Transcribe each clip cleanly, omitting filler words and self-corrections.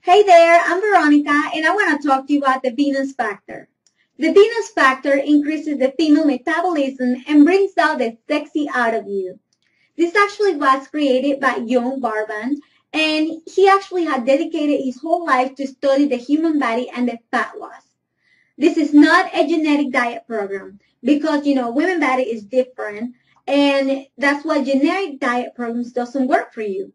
Hey there, I'm Veronica, and I want to talk to you about the Venus factor. The Venus factor increases the female metabolism and brings out the sexy out of you. This actually was created by John Barband, and he actually had dedicated his whole life to study the human body and the fat loss. This is not a genetic diet program because, women body is different, and that's why genetic diet programs doesn't work for you.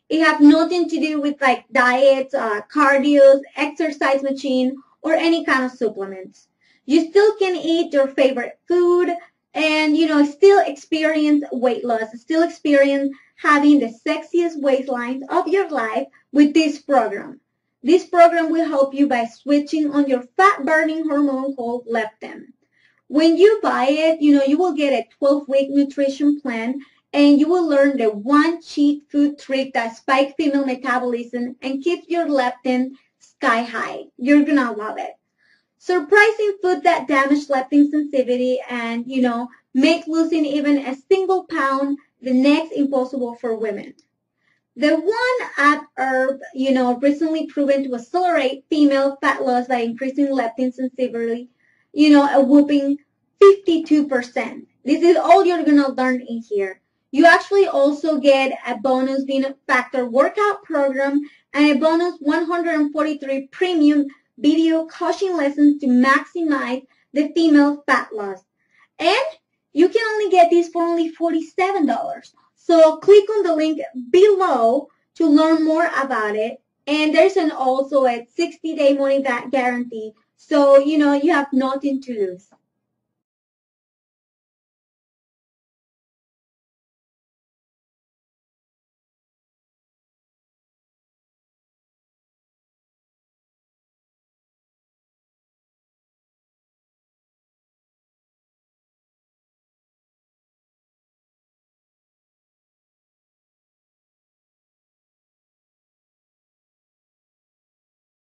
It have nothing to do with like diets, cardio, exercise machine, or any kind of supplements. You still can eat your favorite food and, still experience weight loss, still experience having the sexiest waistlines of your life with this program. This program will help you by switching on your fat burning hormone called leptin. When you buy it, you will get a 12-week nutrition plan and you will learn the one cheat food trick that spikes female metabolism and keeps your leptin sky high. You're gonna love it. Surprising food that damage leptin sensitivity and, make losing even a single pound the next impossible for women. The one ab herb, recently proven to accelerate female fat loss by increasing leptin sensitivity, a whooping 52%. This is all you're going to learn in here. You actually also get a bonus Venus Factor workout program and a bonus 143 premium video coaching lessons to maximize the female fat loss. And you can only get these for only $47. So click on the link below to learn more about it. And there's also a 60-day money back guarantee. So, you have nothing to lose.